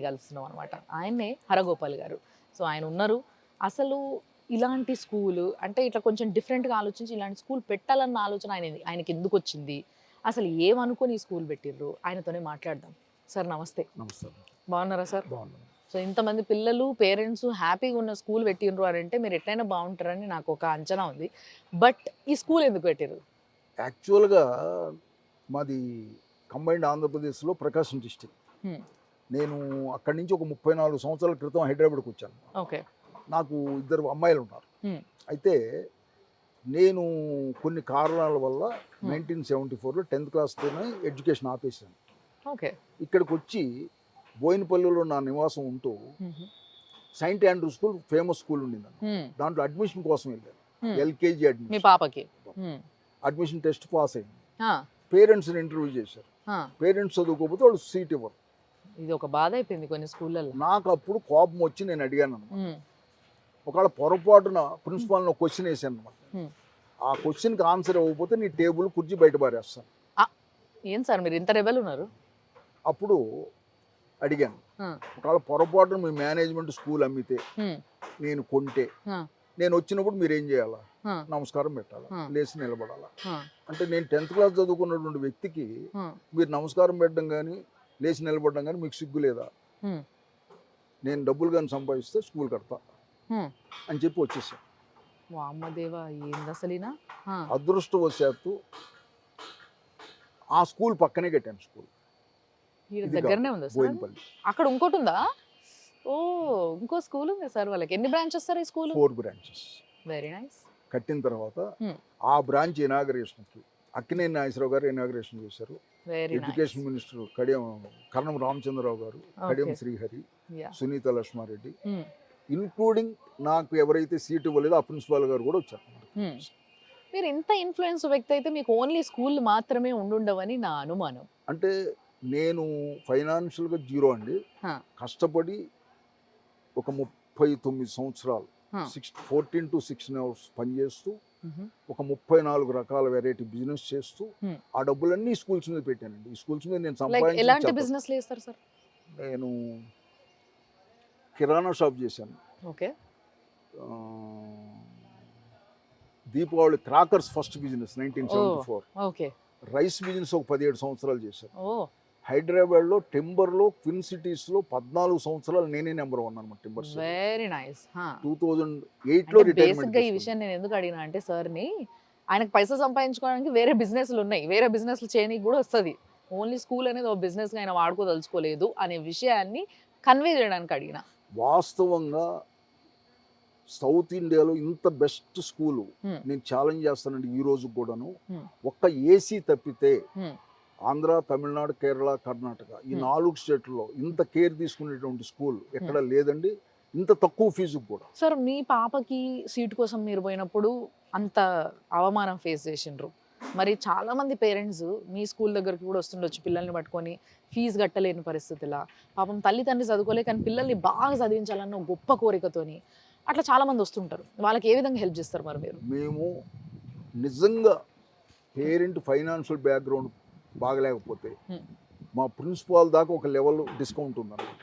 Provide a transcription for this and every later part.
కలుస్తున్నాం అనమాట. ఆయన్నే హరగోపాల్ గారు. సో ఆయన ఉన్నారు. అసలు ఇలాంటి స్కూల్ అంటే ఇట్లా కొంచెం డిఫరెంట్గా ఆలోచించి ఇలాంటి స్కూల్ పెట్టాలన్న ఆలోచన ఆయనకి ఎందుకు వచ్చింది, అసలు ఏమనుకొని ఈ స్కూల్ పెట్టిర్రు, ఆయనతోనే మాట్లాడదాం. సార్ నమస్తే. నమస్తే. బాగున్నారా సార్? బాగున్నాను. సో ఇంతమంది పిల్లలు పేరెంట్స్ హ్యాపీగా ఉన్న స్కూల్ పెట్టిండ్రు అని అంటే మీరు ఎట్లయినా బాగుంటారని నాకు ఒక అంచనా ఉంది. బట్ ఈ స్కూల్ ఎందుకు పెట్టిర్రు? యాక్చువల్గా మాది కంబైన్డ్ ఆంధ్రప్రదేశ్లో ప్రకాశం డిస్టిక్. నేను అక్కడి నుంచి ఒక 34 సంవత్సరాల క్రితం హైదరాబాద్కి వచ్చాను. ఓకే. నాకు 2 అమ్మాయిలు ఉన్నారు. అయితే నేను కొన్ని కారణాల వల్ల 1974లో 10th క్లాస్తోనే ఎడ్యుకేషన్ ఆపేసాను. ఓకే. ఇక్కడికి వచ్చి బోయినపల్లిలో నా నివాసం ఉంటూ Saint Andrew school famous school ఉండింది. దాంట్లో అడ్మిషన్ కోసం వెళ్ళాను. ఎల్కేజీ మీ అడ్మిషన్. పాపకి అడ్మిషన్ టెస్ట్ పాస్ అయింది. పేరెంట్స్ని ఇంటర్వ్యూ చేశారు. పేరెంట్స్ చదువుకోకపోతే వాళ్ళు సీట్ ఇవ్వరు. ఇది ఒక బాధ అయిపోయింది కొన్ని స్కూళ్ళల్లో. నాకు అప్పుడు కోపం వచ్చి నేను అడిగాను అనమాట. ఒకవేళ పొరపాటున ప్రిన్సిపాల్ని ఒక క్వశ్చన్ వేసాను అనమాట. ఆ క్వశ్చన్కి ఆన్సర్ ఇవ్వకపోతే నీ టేబుల్ కుర్చీ బయట పారేస్తాను. ఏం సార్ మీరు ఇంత రెబెల్ ఉన్నారు? అప్పుడు అడిగాను, ఒకవేళ పొరపాటున మీ మేనేజ్మెంట్ స్కూల్ అమ్మితే, నేను కొంటే, నేను వచ్చినప్పుడు మీరు ఏం చేయాలా? నమస్కారం పెట్టాలా, లేచి నిలబడాలా? అంటే నేను 10th క్లాస్ చదువుకున్నటువంటి వ్యక్తికి మీరు నమస్కారం పెట్టడం కానీ లేచి నిలబడడం కానీ మీకు సిగ్గు లేదా? నేను డబ్బులు కానీ సంపాదిస్తే స్కూల్ కడతా అని చెప్పి వచ్చేసాను. అదృష్టవశాత్తు ఆ స్కూల్ పక్కనే కట్టాను. స్కూల్ దగ్గరనే ఉందా? బోయినపల్లి. అక్కడ ఇంకోటి ఉందా? ఓ, ఇంకో స్కూల్ ఉంది సార్. వాళ్ళకి ఎన్ని బ్రాంచెస్ సార్ ఈ స్కూల్? 4 బ్రాంచెస్. Very nice. కట్టిన తర్వాత ఆ బ్రాంచ్ ఇనాగరేషన్కి అక్కినేని నాగేశ్వరరావు గారు ఇనాగరేషన్ చేశారు. ఎడ్యుకేషన్ మినిస్టర్ కరణం రామచంద్రరావు గారు, కడియం శ్రీహరి, సునీత లక్ష్మారెడ్డి, ఇన్క్లూడింగ్ నాకు ఎవరైతే సీట్ ఇవ్వలేదో ఆ ప్రిన్సిపాల్ గారు కూడా వచ్చారు. మీరు ఇంత ఇన్ఫ్లుయెన్స్ వ్యక్తి అయితే మీకు ఓన్లీ స్కూల్ మాత్రమే ఉండుండవని నా అనుమానం. అంటే నేను ఫైనాన్షియల్గా జీరో అండి. కష్టపడి ఒక 39 సంవత్సరాలు 14 to 16 hours పనిచేస్తూ ఒక 34 రకాల వెరైటీ బిజినెస్ చేస్తూ ఆ డబ్బులన్నీ స్కూల్స్ మీద పెట్టానండి. ఈ స్కూల్స్ మీద నేను సంపాదించి. ఎలాంటి బిజినెస్ చేస్తారు సార్? నేను కిరాణా షాప్ చేశాను. Okay. Deepavali crackers first business 1974. Okay. Rice business ఒక 17 సంవత్సరాలు చేశాను. హైదరాబాద్లో టింబర్లో ట్విన్ సిటీస్లో 14 సంవత్సరాలు నేనే నెంబర్ 1 అనమాట టింబర్స్. Very nice. 2008లో రిటైర్మెంట్. ఈ విషయం నేను ఎందుకు అడిగినా అంటే సార్ని, ఆయనకు పైసలు సంపాదించుకోవడానికి వేరే బిజినెస్లు ఉన్నాయి, వేరే బిజినెస్లు చేయడానికి కూడా వస్తుంది. ఓన్లీ స్కూల్ అనేది ఒక బిజినెస్గా ఆయన వాడుకోదలుచుకోలేదు అనే విషయాన్ని కన్వే చేయడానికి అడిగిన. వాస్తవంగా సౌత్ ఇండియాలో ఇంత బెస్ట్ స్కూలు నేను ఛాలెంజ్ చేస్తానండి ఈ రోజు కూడాను. ఒక్క ఏసీ తప్పితే ఆంధ్ర, తమిళనాడు, కేరళ, కర్ణాటక ఈ 4 స్టేట్లలో ఇంత కేర్ తీసుకునేటువంటి స్కూల్ ఎక్కడ లేదండి, ఇంత తక్కువ ఫీజు కూడా. సార్ మీ పాపకి సీట్ కోసం మీరు పోయినప్పుడు అంత అవమానం ఫేస్ చేసిండ్రు. మరి చాలా మంది పేరెంట్స్ మీ స్కూల్ దగ్గరికి కూడా వస్తుండొచ్చు పిల్లల్ని పట్టుకొని, ఫీజు కట్టలేని పరిస్థితిలా, పాపం తల్లిదండ్రి చదువుకోలే కానీ పిల్లల్ని బాగా చదివించాలన్న గొప్ప కోరికతోని అట్లా చాలా మంది వస్తుంటారు. వాళ్ళకి ఏ విధంగా హెల్ప్ చేస్తారు మరి మీరు? మేము నిజంగా పేరెంట్ ఫైనాన్షియల్ బ్యాక్గ్రౌండ్ బాగలేకపోతే మా ప్రిన్సిపాల్ దాకా ఒక లెవెల్ డిస్కౌంట్ ఉందన్నమాట.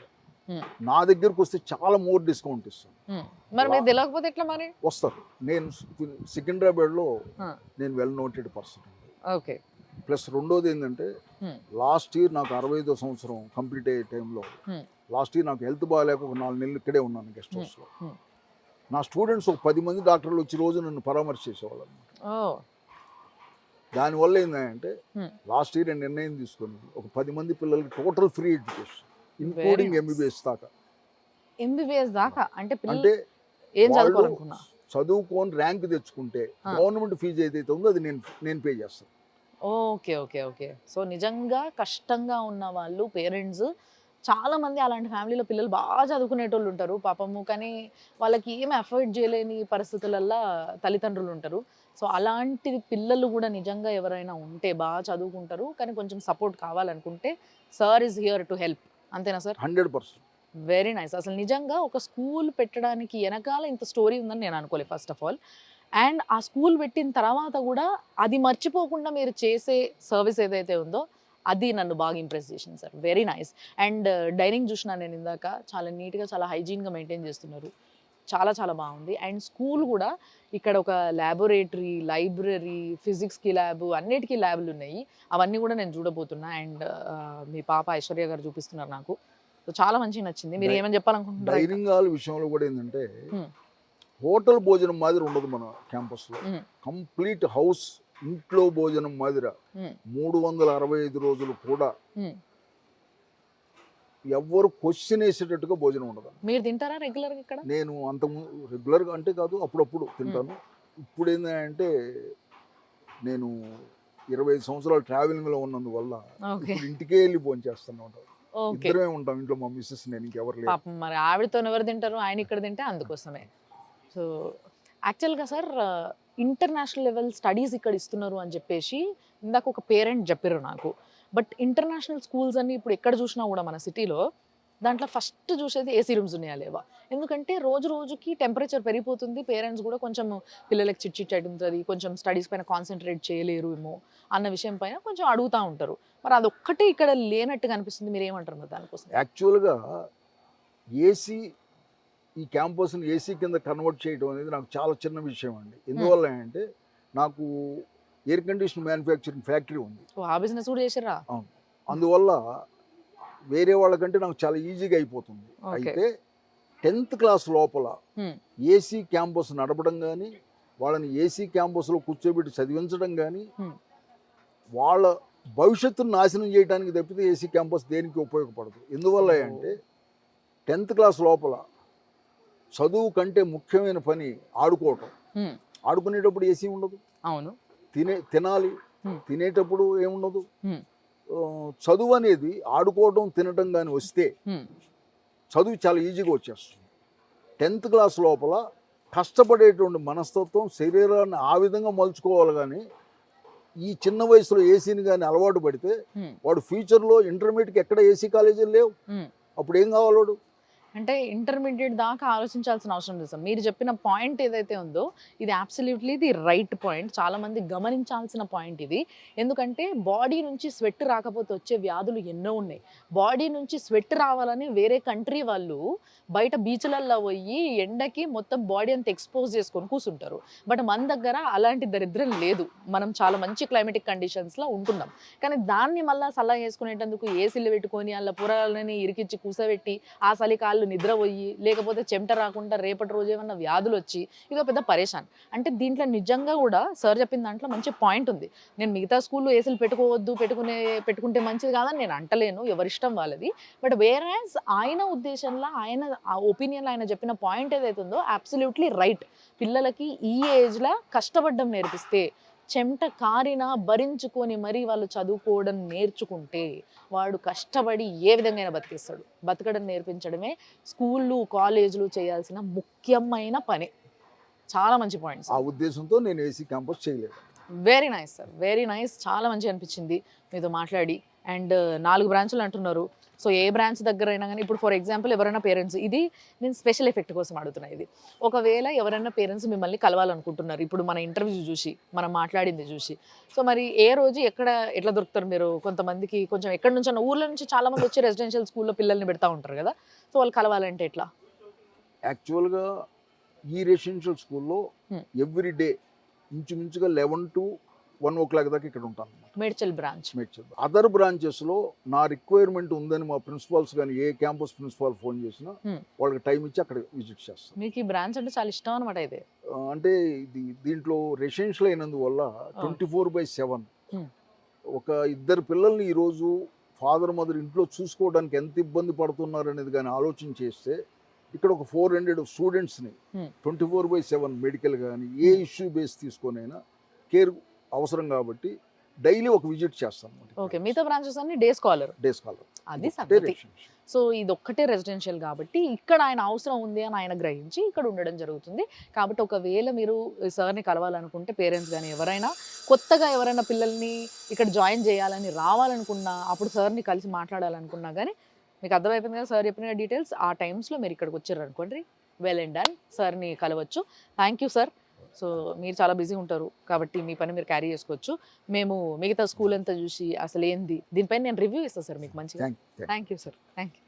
నా దగ్గరకు వస్తే చాలా మోర్ డిస్కౌంట్ ఇస్తాను. మరి మీరు తెలియకపోతే ఎట్లా మరి? వస్తారు. నేను సికింద్రాబాద్లో నేను well noted person. Okay. Plus రెండోది ఏంటంటే లాస్ట్ ఇయర్ నాకు 65వ సంవత్సరం కంప్లీట్ అయ్యే టైంలో లాస్ట్ ఇయర్ నాకు హెల్త్ బాగాలేక ఒక 4 నెలలు ఇక్కడే ఉన్నాను గెస్ట్ హౌస్లో. నా స్టూడెంట్స్ ఒక 10 మంది డాక్టర్లు వచ్చి రోజు నన్ను పరామర్శ చేసేవాళ్ళు అనమాట. దానివల్ల ఏంటంటే లాస్ట్ ఇయర్ నేను నిర్ణయం తీసుకుని ఒక 10 మంది పిల్లలకి total free education including MBBS దాకా. ఎంబీబీఎస్ దాకా అంటే ఏం చదువుకోవాలనుకున్నా చదువుకొని ర్యాంక్ తెచ్చుకుంటే గవర్నమెంట్ ఫీజు ఏదైతే ఉందో అది నేను పే చేస్తాను. Okay okay okay. సో నిజంగా కష్టంగా ఉన్న వాళ్ళు పేరెంట్స్ చాలా మంది అలాంటి ఫ్యామిలీలో పిల్లలు బాగా చదువుకునేటోళ్ళు ఉంటారు పాపము, కానీ వాళ్ళకి ఏమి అఫోర్డ్ చేయలేని పరిస్థితులల్లో తల్లిదండ్రులు ఉంటారు. సో అలాంటి పిల్లలు కూడా నిజంగా ఎవరైనా ఉంటే బాగా చదువుకుంటారు కానీ కొంచెం సపోర్ట్ కావాలనుకుంటే sir is here to help. అంతేనా సార్? 100%. Very nice. అసలు నిజంగా ఒక స్కూల్ పెట్టడానికి వెనకాల ఇంత స్టోరీ ఉందని నేను అనుకోలేదు ఫస్ట్ ఆఫ్ ఆల్. అండ్ ఆ స్కూల్ పెట్టిన తర్వాత కూడా అది మర్చిపోకుండా మీరు చేసే సర్వీస్ ఏదైతే ఉందో అది నన్ను బాగా ఇంప్రెస్ చేసింది sir. Very nice. And dining చూసినా నేను ఇందాక, చాలా నీట్గా చాలా హైజీన్గా మెయింటైన్ చేస్తున్నారు. చాలా చాలా బాగుంది. అండ్ స్కూల్ కూడా ఇక్కడ ఒక ల్యాబొరేటరీ, లైబ్రరీ, ఫిజిక్స్కి ల్యాబ్, అన్నిటికీ ల్యాబ్లు ఉన్నాయి. అవన్నీ కూడా నేను చూడబోతున్నా. అండ్ మీ పాప ఐశ్వర్య గారు చూపిస్తున్నారు నాకు. సో చాలా మంచిగా నచ్చింది. మీరు ఏమని చెప్పాలనుకుంటున్నారు? డైనింగ్ హాల్ విషయంలో కూడా ఏంటంటే హోటల్ భోజనం మాదిరి ఉండదు మన క్యాంపస్లో. కంప్లీట్ హౌస్, ఇంట్లో భోజనం మాదిర 365 రోజులు కూడా ఎవ్వరు క్వశ్చన్ వేసేటట్టుగా భోజనం ఉండదు. మీరు తింటారా రెగ్యులర్గా ఇక్కడ? నేను అంత రెగ్యులర్గా అంటే కాదు, అప్పుడప్పుడు తింటాను. ఇప్పుడు ఏంటంటే నేను 25 సంవత్సరాలు ట్రావెలింగ్లో ఉన్నందువల్ల ఇప్పుడు ఇంటికే వెళ్ళి భోజనం చేస్తాను. ఇద్దరమే ఉంటాం ఇంట్లో, మా మిస్సెస్ నేను, ఇంకెవరు లేదు. పాపం మరి ఆవిడతో ఎవరు తింటారు? ఆయన ఇక్కడ తింటే అందుకోసమే. సో యాక్చువల్గా సార్ ఇంటర్నేషనల్ లెవెల్ స్టడీస్ ఇక్కడ ఇస్తున్నారు అని చెప్పేసి ఇందాక ఒక పేరెంట్ చెప్పారు నాకు. బట్ ఇంటర్నేషనల్ స్కూల్స్ అన్ని ఇప్పుడు ఎక్కడ చూసినా కూడా మన సిటీలో దాంట్లో ఫస్ట్ చూసేది ఏసీ రూమ్స్ ఉన్నాయా లేవా. ఎందుకంటే రోజు రోజుకి టెంపరేచర్ పెరిగిపోతుంది. పేరెంట్స్ కూడా కొంచెం పిల్లలకి చిట్ ఉంటుంది, కొంచెం స్టడీస్ పైన కాన్సన్ట్రేట్ చేయలేరు ఏమో అన్న విషయం పైన కొంచెం అడుగుతూ ఉంటారు. మరి అదొక్కటే ఇక్కడ లేనట్టుగా అనిపిస్తుంది. మీరు ఏమంటారు మరి దానికోసం? యాక్చువల్గా ఏసీ, ఈ క్యాంపస్ని ఏసీ కింద కన్వర్ట్ చేయడం అనేది నాకు చాలా చిన్న విషయం అండి. ఎందువల్ల అంటే నాకు ఎయిర్ కండిషన్ మ్యానుఫ్యాక్చరింగ్ ఫ్యాక్టరీ ఉంది. ఆ బిజినెస్ కూడా చేసారా? అవును. అందువల్ల వేరే వాళ్ళకంటే నాకు చాలా ఈజీగా అయిపోతుంది. అయితే 10th క్లాస్ లోపల ఏసీ క్యాంపస్ నడపడం కానీ, వాళ్ళని ఏసీ క్యాంపస్లో కూర్చోబెట్టి చదివించడం కానీ, వాళ్ళ భవిష్యత్తును నాశనం చేయడానికి తప్పితే ఏసీ క్యాంపస్ దేనికి ఉపయోగపడదు. ఎందువల్ల అంటే 10th క్లాస్ లోపల చదువు కంటే ముఖ్యమైన పని ఆడుకోవటం. ఆడుకునేటప్పుడు ఏసీ ఉండదు. అవును. తినాలి, తినేటప్పుడు ఏముండదు. చదువు అనేది ఆడుకోవడం, తినటం కానీ వస్తే చదువు చాలా ఈజీగా వచ్చేస్తుంది. 10th క్లాస్ లోపల కష్టపడేటువంటి మనస్తత్వం, శరీరాన్ని ఆ విధంగా మలుచుకోవాలి. కానీ ఈ చిన్న వయసులో ఏసీని కానీ అలవాటు పడితే వాడు ఫ్యూచర్లో ఇంటర్మీడియట్కి ఎక్కడ ఏసీ కాలేజీలు లేవు, అప్పుడు ఏం కావాలి వాడు? అంటే ఇంటర్మీడియట్ దాకా ఆలోచించాల్సిన అవసరం లేదు సార్. మీరు చెప్పిన పాయింట్ ఏదైతే ఉందో ఇది అబ్సల్యూట్లీ ది రైట్ పాయింట్. చాలామంది గమనించాల్సిన పాయింట్ ఇది. ఎందుకంటే బాడీ నుంచి స్వెట్ రాకపోతే వచ్చే వ్యాధులు ఎన్నో ఉన్నాయి. బాడీ నుంచి స్వెట్ రావాలని వేరే కంట్రీ వాళ్ళు బయట బీచ్లల్లో పోయి ఎండకి మొత్తం బాడీ అంతా ఎక్స్పోజ్ చేసుకొని కూర్చుంటారు. బట్ మన దగ్గర అలాంటి దరిద్రం లేదు. మనం చాలా మంచి క్లైమేటిక్ కండిషన్స్లో ఉంటున్నాం. కానీ దాన్ని మళ్ళీ సలహా చేసుకునేటందుకు ఏసీలు పెట్టుకొని అలా పురాలని ఇరికిచ్చి కూసబెట్టి ఆ చలికాళ్ళు నిద్ర పోయి, లేకపోతే చెమట రాకుండా రేపటి రోజు ఏమన్నా వ్యాధులు వచ్చి ఇదో పెద్ద పరేషాన్. అంటే దీంట్లో నిజంగా కూడా సార్ చెప్పిన దాంట్లో మంచి పాయింట్ ఉంది. నేను మిగతా స్కూల్లో ఏసీలు పెట్టుకోవద్దు, పెట్టుకుంటే మంచిది కాదని నేను అంటలేను, ఎవరిష్టం వాళ్ళది. బట్ వేరేస్ ఆయన ఉద్దేశంలో, ఆయన ఒపీనియన్లో ఆయన చెప్పిన పాయింట్ ఏదైతే ఉందో అబ్సల్యూట్లీ రైట్. పిల్లలకి ఈ ఏజ్లో కష్టపడడం నేర్పిస్తే, చెమట కారినా భరించుకొని మరీ వాళ్ళు చదువుకోవడం నేర్చుకుంటే వాడు కష్టపడి ఏ విధంగా అయినా బతికేస్తాడు. బతకడం నేర్పించడమే స్కూళ్ళు, కాలేజీలు చేయాల్సిన ముఖ్యమైన పని. చాలా మంచి పాయింట్స్. ఆ ఉద్దేశంతో నేను ఏసీ క్యాంపస్ చేయలేదు. Very nice sir, very nice. చాలా మంచిగా అనిపించింది మీతో మాట్లాడి. అండ్ 4 బ్రాంచులు అంటున్నారు. సో ఏ బ్రాంచ్ దగ్గర అయినా కానీ ఇప్పుడు ఫర్ ఎగ్జాంపుల్ ఎవరైనా పేరెంట్స్, ఇది నేను స్పెషల్ ఎఫెక్ట్ కోసం అడుగుతున్నా. ఇది ఒకవేళ ఎవరైనా పేరెంట్స్ మిమ్మల్ని కలవాలనుకుంటున్నారు ఇప్పుడు మన ఇంటర్వ్యూ చూసి, మనం మాట్లాడింది చూసి, సో మరి ఏ రోజు ఎట్లా దొరుకుతారు మీరు? కొంతమందికి కొంచెం ఎక్కడి నుంచి అన్న ఊర్ల నుంచి చాలామంది వచ్చి రెసిడెన్షియల్ స్కూల్లో పిల్లల్ని పెడతా ఉంటారు కదా, సో వాళ్ళు కలవాలంటే ఎట్లా? యాక్చువల్గా ఈ రెసిడెన్షియల్ స్కూల్లో ఎవ్రీ డే ఇంచుమించుగా 11 to 1 o'clock దాకా ఇక్కడ ఉంటాను. మేడ్చల్ బ్రాంచ్. అదర్ బ్రాంచెస్లో నా రిక్వైర్మెంట్ ఉందని మా ప్రిన్సిపాల్స్ కానీ ఏ క్యాంపస్ ప్రిన్సిపాల్ ఫోన్ చేసినా వాళ్ళకి టైం ఇచ్చి అక్కడ విజిట్ చేస్తాను. మీకు ఈ బ్రాంచ్ అంటే చాలా ఇష్టం అనమాట. అయితే అంటే దీంట్లో రెసిడెన్షియల్ అయినందువల్ల 24/7 ఒక ఇద్దరు పిల్లల్ని ఈరోజు ఫాదర్ మదర్ ఇంట్లో చూసుకోవడానికి ఎంత ఇబ్బంది పడుతున్నారు అనేది కానీ ఆలోచన చేస్తే, ఇక్కడ ఒక 400 స్టూడెంట్స్ని 24/7 మెడికల్ కానీ ఏ ఇష్యూ బేస్ తీసుకొనైనా కేర్ అవసరం కాబట్టి డైలీ ఒక విజిట్ చేస్తాను. ఓకే, మిగతా బ్రాంచెస్ అన్ని డే స్కాలర్. అది సంగతి. సో ఇది ఒక్కటే రెసిడెన్షియల్ కాబట్టి ఇక్కడ ఆయన అవసరం ఉంది అని ఆయన గ్రహించి ఇక్కడ ఉండడం జరుగుతుంది. కాబట్టి ఒకవేళ మీరు సార్ని కలవాలనుకుంటే పేరెంట్స్ కానీ ఎవరైనా కొత్తగా ఎవరైనా పిల్లల్ని ఇక్కడ జాయిన్ చేయాలని రావాలనుకున్నా, అప్పుడు సార్ని కలిసి మాట్లాడాలనుకున్నా కానీ మీకు అర్థమైపోయింది కదా సార్ చెప్పిన డీటెయిల్స్. ఆ టైమ్స్లో మీరు ఇక్కడికి వచ్చారు అనుకోండి, వెల్ అండ్ డన్, సార్ని కలవచ్చు. Thank you sir. సో మీరు చాలా బిజీ ఉంటారు కాబట్టి మీ పని మీరు క్యారీ చేసుకోవచ్చు. మేము మిగతా స్కూల్ అంతా చూసి అసలు ఏంది దీనిపైన నేను రివ్యూ ఇస్తాను సార్ మీకు మంచిగా. Thank you. Thank you sir, thank you.